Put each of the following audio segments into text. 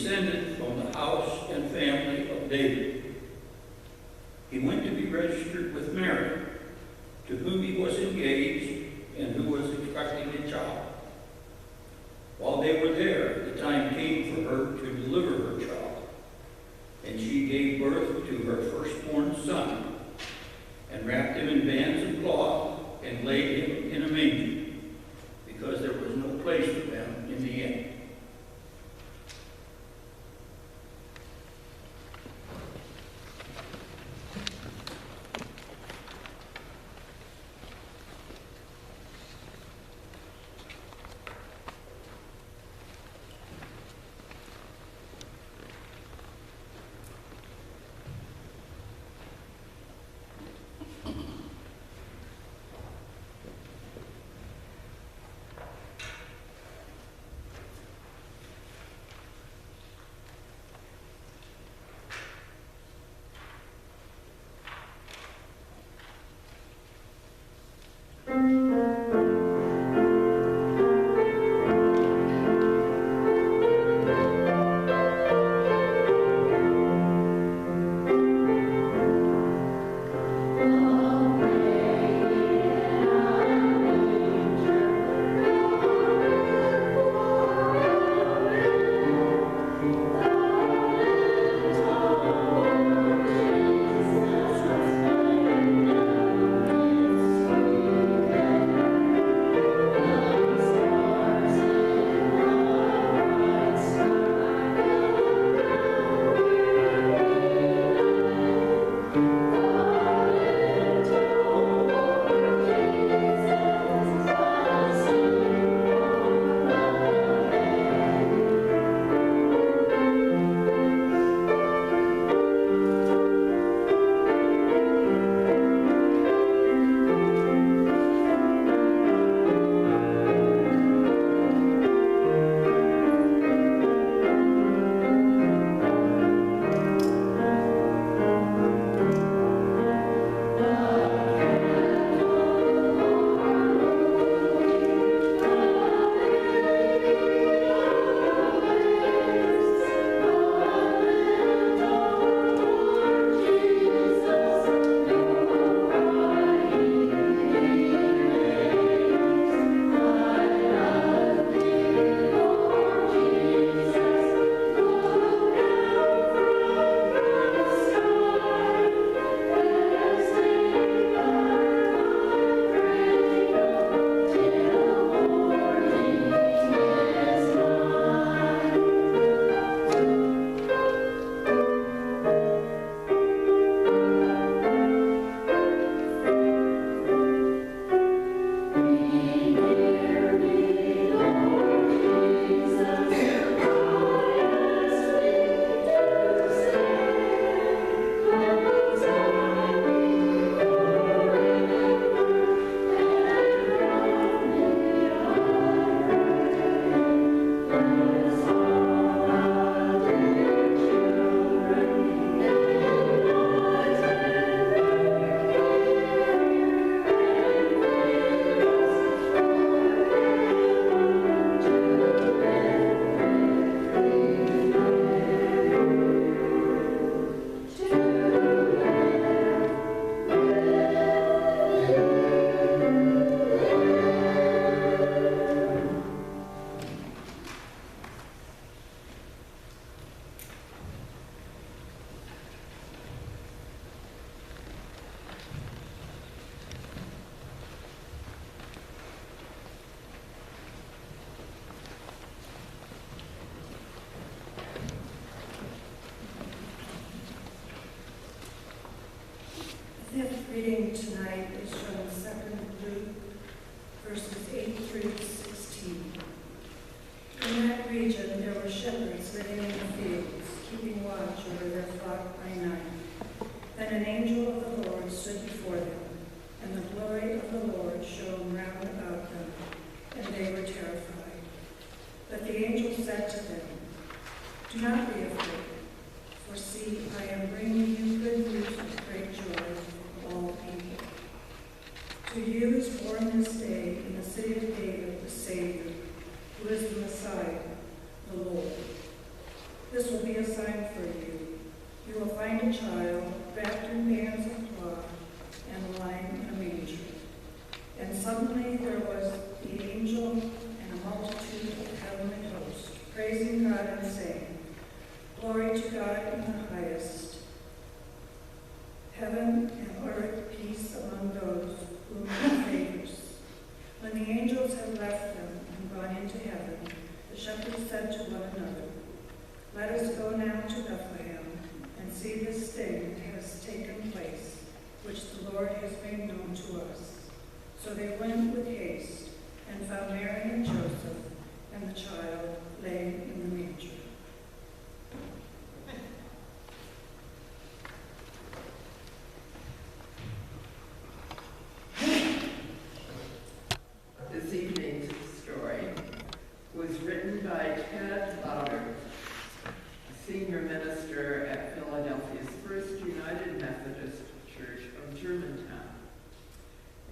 descended from the house and family of David. He went to be registered with Mary, to whom he was engaged and who was expecting a child. While they were there, the time came for her to deliver her child, and she gave birth to her firstborn son, and wrapped him in bands of cloth, and laid him in a manger, because there was no place for them in the inn. The fifth reading tonight is from 2 Luke, verses 8 through 16. In that region there were shepherds living in the fields, keeping watch over their flock by night. Then an angel of the Lord stood before them, and the glory of the Lord shone round about them, and they were terrified. But the angel said to them, "Do not be afraid, for see, I am bringing you good news of great joy for all people. To you is born this day in the city of David the Savior, who is the Messiah, the Lord. This will be a sign for you. You will find a child wrapped in bands of cloth and lying in a manger." And suddenly there was the angel and a multitude of heavenly hosts, praising God and saying, "Glory to God in the highest, heaven and earth peace among those whom he favors." When the angels had left them and gone into heaven, the shepherds said to one another, "Let us go now to Bethlehem and see this thing that has taken place, which the Lord has made known to us." So they went with haste and found Mary and Joseph and the child laying in the manger. This evening's story was written by Ted Lauder, a senior minister at Philadelphia's First United Methodist Church of Germantown.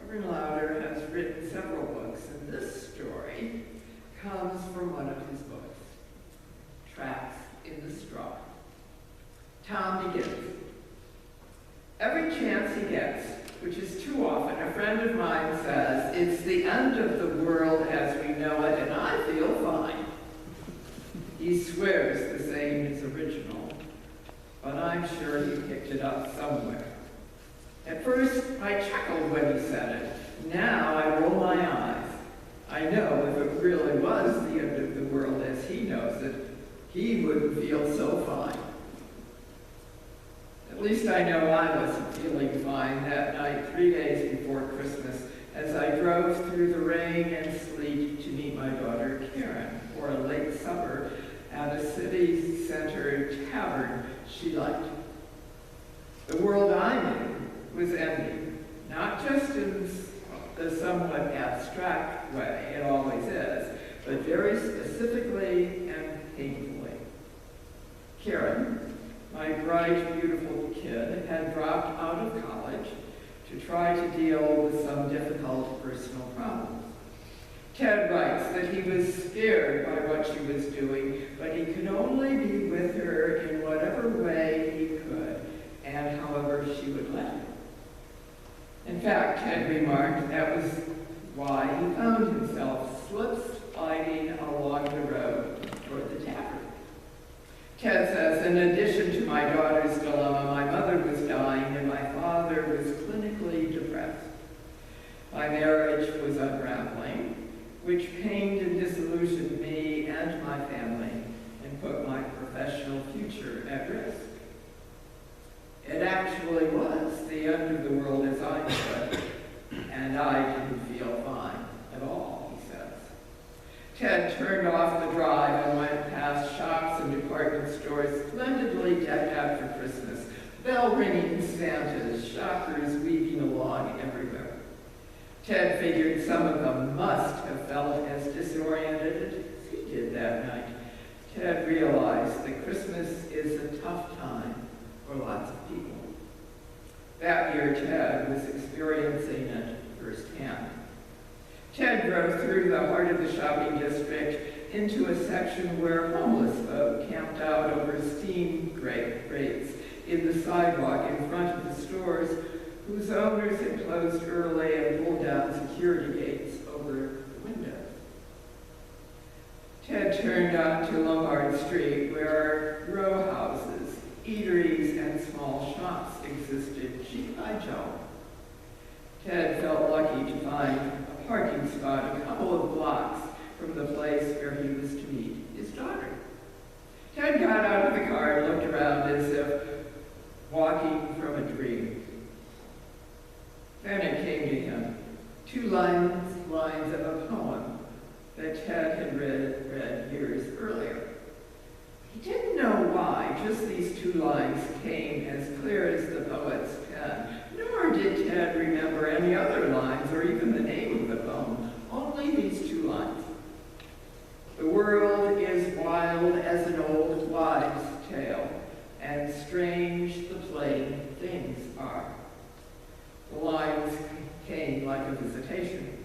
Reverend Lauder has written several books, and this story comes from one of his books, Tracks in the Straw. Tom begins. Every chance he gets, which is too often, a friend of mine says, "It's the end of the world as we know it, and I feel fine." He swears the saying is original, but I'm sure he picked it up somewhere. At first, I chuckled when he said it. Now I roll my eyes. I know if it really was the end of the world as he knows it, he wouldn't feel so fine. At least I know I wasn't feeling fine that night, 3 days before Christmas, as I drove through the rain and sleet to meet my daughter Karen for a late supper at a city center tavern she liked. The world I knew was ending, not just in the somewhat abstract way it always is, but very specifically and painfully. Karen, my bright, beautiful kid, had dropped out of college to try to deal with some difficult personal problems. Ted writes that he was scared by what she was doing, but he could only be with her in whatever way he could, and however she would let him. In fact, Ted remarked that was why he found himself slip-sliding along the road toward the tavern. Ted says, in addition to my daughter's dilemma, my mother was dying and my father was clinically depressed. My marriage was unraveling, which pained and disillusioned me and my family and put my professional future at risk. It actually was the end of the world as I knew it, and I didn't feel fine at all, he says. Ted turned off the drive and went past shops and department stores splendidly decked out for Christmas, bell-ringing Santas, shoppers weaving along everywhere. Ted figured some of them must have felt as disoriented as he did that night. Ted realized that Christmas is a tough time for lots of people. That year, Ted was experiencing it firsthand. Ted drove through the heart of the shopping district into a section where homeless folk camped out over steam grates in the sidewalk in front of the stores whose owners had closed early and pulled down security gates over the windows. Ted turned onto Lombard Street, where row houses, eateries, and small shops existed cheek by jowl. Ted felt lucky to find a parking spot a couple of blocks from the place where he was to meet his daughter. Ted got out of the car and looked around as if walking from a dream. Then it came to him, two lines of a poem that Ted had read years earlier. He didn't know why just these two lines came as clear as the poet's pen, nor did Ted remember any other lines or even the name of the poem, only these two lines. The world is wild as an old wives' tale, and strange the plain things are. The lines came like a visitation.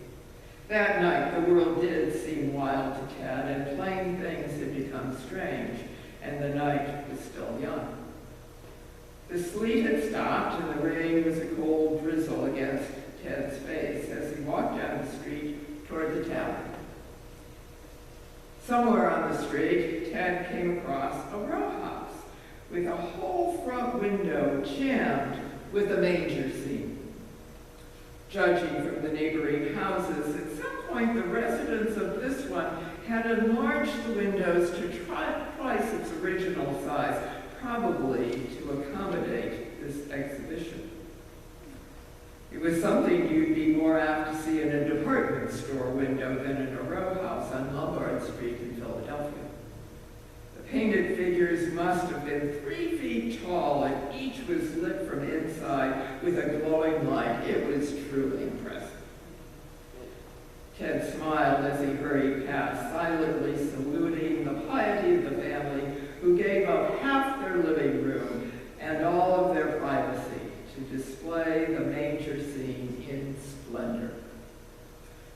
That night, the world did seem wild to Ted, and plain things had become strange, and the night was still young. The sleet had stopped, and the rain was a cold drizzle against Ted's face as he walked down the street toward the tavern. Somewhere on the street, Ted came across a row house with a whole front window jammed with a manger scene. Judging from the neighboring houses, at some point the residents of this one had enlarged the windows to twice its original size, probably to accommodate this exhibition. It was something you'd be more apt to see in a department store window than in a row house on Lombard Street in Philadelphia. The painted figures must have been 3 feet tall, and each was lit from inside with a glowing light. It was truly impressive. Ted smiled as he hurried past, silently saluting the piety of the family who gave up half their living room and all of their privacy to display the manger scene in splendor.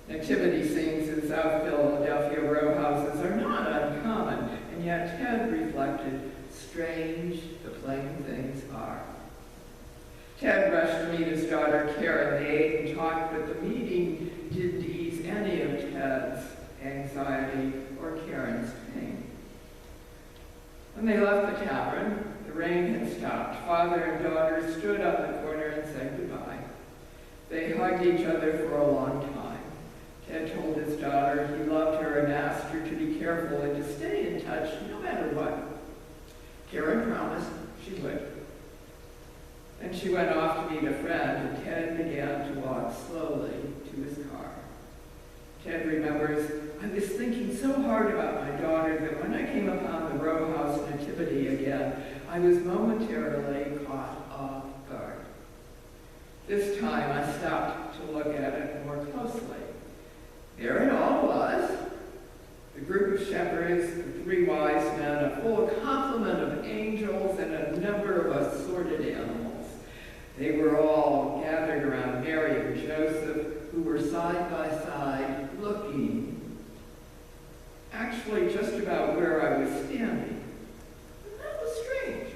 Nativity scenes in South Philadelphia row houses are not uncommon, and yet Ted reflected, strange the plain things are. Ted rushed to meet his daughter Karen. They ate and talked, but the meeting didn't ease any of Ted's anxiety or Karen's pain. When they left the tavern, the rain had stopped. Father and daughter stood on the corner and said goodbye. They hugged each other for a long time. Ted told his daughter he loved her and asked her to be careful and to stay in touch no matter what. Karen promised she would. Then she went off to meet a friend, and Ted began to walk slowly to his car. Ted remembers, I was thinking so hard about my daughter that when I came upon the row house nativity again, I was momentarily caught off guard. This time I stopped to look at it more closely. There it all was. The group of shepherds, the 3 wise men, a full complement of angels, and a number of assorted animals. They were all gathered around Mary and Joseph, who were side by side looking, actually just about where I was standing. And that was strange.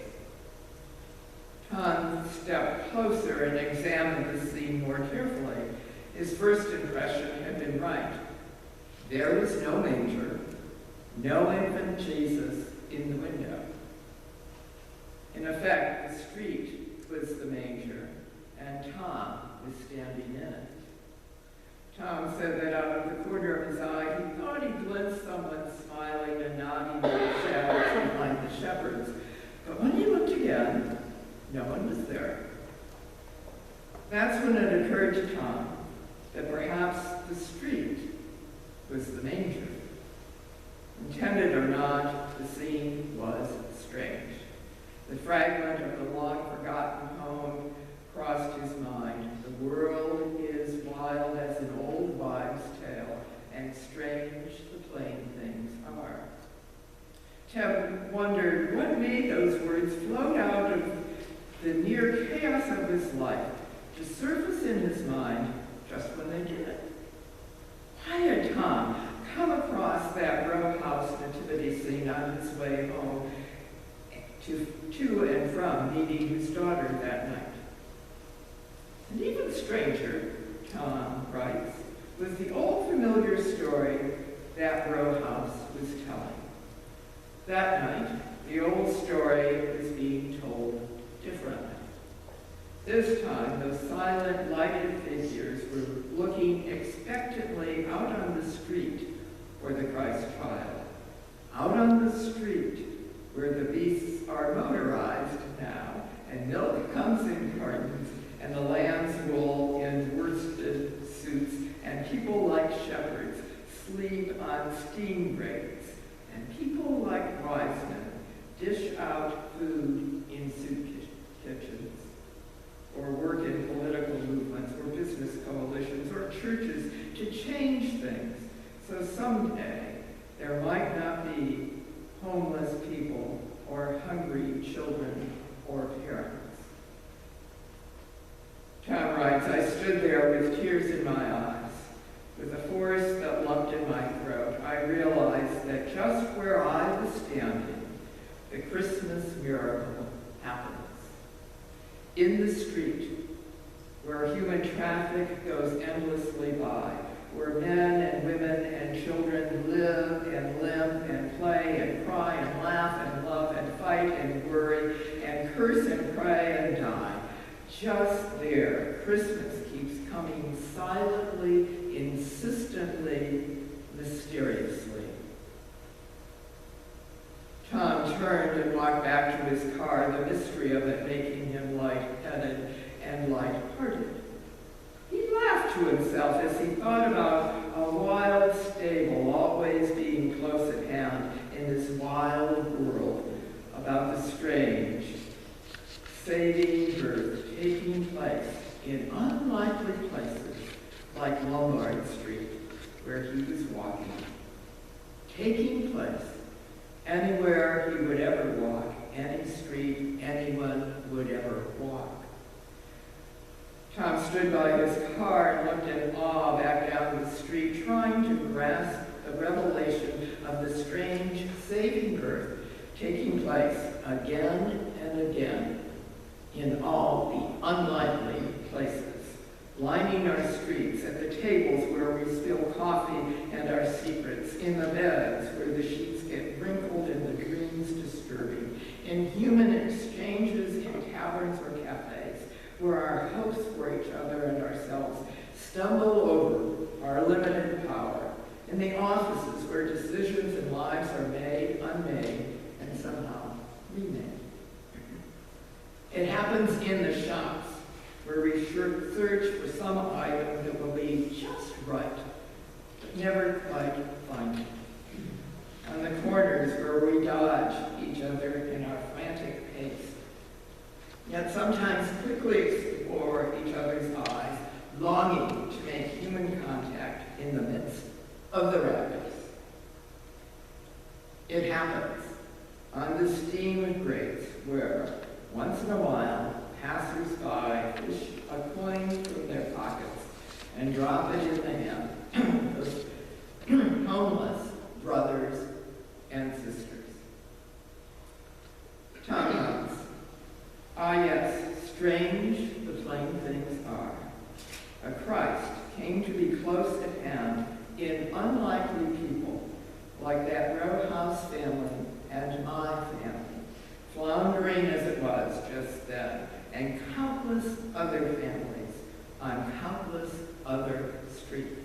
Tom stepped closer and examined the scene more carefully. His first impression had been right. There was no manger, no infant Jesus in the window. In effect, the street was the manger, and Tom was standing in it. Tom said that out of the corner of his eye, he thought he glimpsed someone smiling and nodding in the shadows behind the shepherds. But when he looked again, no one was there. That's when it occurred to Tom that perhaps the street was the manger. Intended or not, the scene was strange. The fragment of the long-forgotten poem crossed his mind. The world is wild as an old wives' tale, and strange the plain things are. Ted wondered what made those words float out of the near chaos of his life to surface in his mind just when they did. Why had Tom come across that row house nativity scene on his way home to and from meeting his daughter that night? And even stranger, Tom writes, was the old familiar story that row house was telling. That night, the old story was being told differently. This time, those silent, lighted figures were looking expectantly out on the street for the Christ child. Out on the street where the beasts are motorized now, and milk comes in cartons, and the lamb's wool in worsted suits, and people like shepherds sleep on steam rigs, and people like wise men dish out food in soup kitchens, or work in political movements, or business coalitions, or churches to change things, so someday there might not be homeless people, or hungry children, or parents. Tom writes, I stood there with tears in my eyes, with a force that lumped in my throat. I realized that just where I was standing, the Christmas miracle happens. In the street, where human traffic goes endlessly by, where men and women and children live and limp and play and cry and laugh and love and fight and worry and curse and pray and die. Just there, Christmas keeps coming silently, insistently, mysteriously. Tom turned and walked back to his car, the mystery of it making him light-headed and light-hearted. He laughed to himself as he thought about a wild stable always being close at hand in this wild world, about the strange, saving birth taking place in unlikely places like Lombard Street, where he was walking. Taking place anywhere he would ever walk, any street anyone would ever walk. Tom stood by his car and looked in awe back down the street, trying to grasp the revelation of the strange saving birth taking place again and again in all the unlikely places, lining our streets, at the tables where we spill coffee and our secrets, in the beds where the sheets get wrinkled and the dreams disturbing, in human exchanges in taverns or cafes, where our hopes for each other and ourselves stumble over our limited power, in the offices where decisions and lives are made, unmade, and somehow remade. It happens in the shops, where we search for some item that will be just right, but never quite find it. On the corners where we dodge each other in our frantic pace, yet sometimes quickly explore each other's eyes, longing to make human contact in the midst of the rapids. It happens on the steam grates where, once in a while, passers-by fish a coin from their pockets and drop it in the hand of homeless brothers and sisters. Tom comes. Ah yes, strange the plain things are. A Christ came to be close at hand in unlikely people, like that row house family and my family, floundering as it was just then, and countless other families on countless other streets.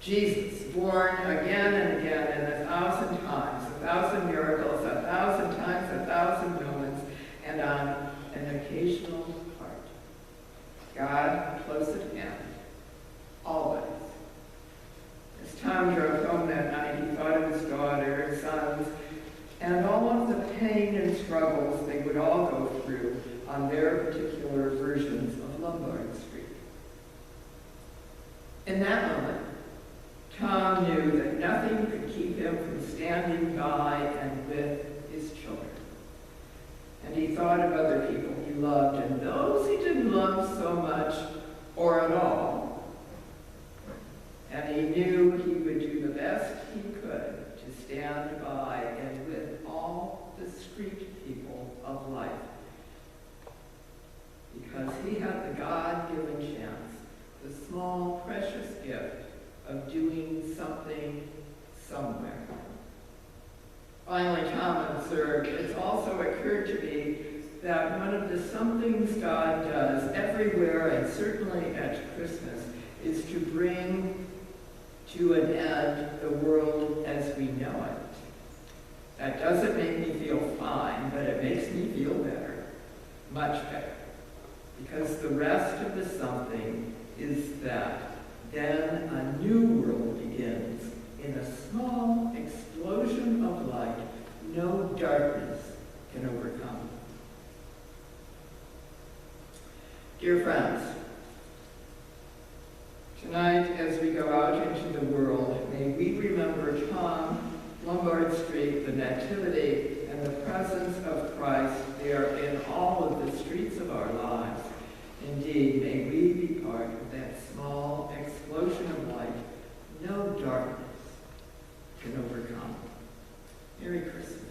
Jesus, born again and again and 1,000 times, 1,000 miracles, 1,000 times, 1,000 moments, and on an occasional heart. God close at hand, always. As Tom drove home that night, he thought of his daughter, his sons, and all of the pain and struggles they would all go through on their particular versions of Lombard Street. In that moment, Tom knew that nothing could keep him from standing by and with his children. And he thought of other people he loved and those he didn't love so much or at all. And he knew he would do the best he could to stand by and with all the street people of life, because he had the God-given chance, the small, precious gift of doing something somewhere. Finally, Tom observed, it's also occurred to me that one of the somethings God does everywhere, and certainly at Christmas, is to bring to an end the world as we know it. That doesn't make me feel fine, but it makes me feel better, much better. Because the rest of the something is that then a new world begins in a small explosion of light no darkness can overcome. Dear friends, tonight as we go out into the world, may we remember Tom, Lombard Street, the Nativity, and the presence of Christ there in all of the streets of our lives. Indeed, may we be part of that small explosion of light no darkness can overcome. Merry Christmas.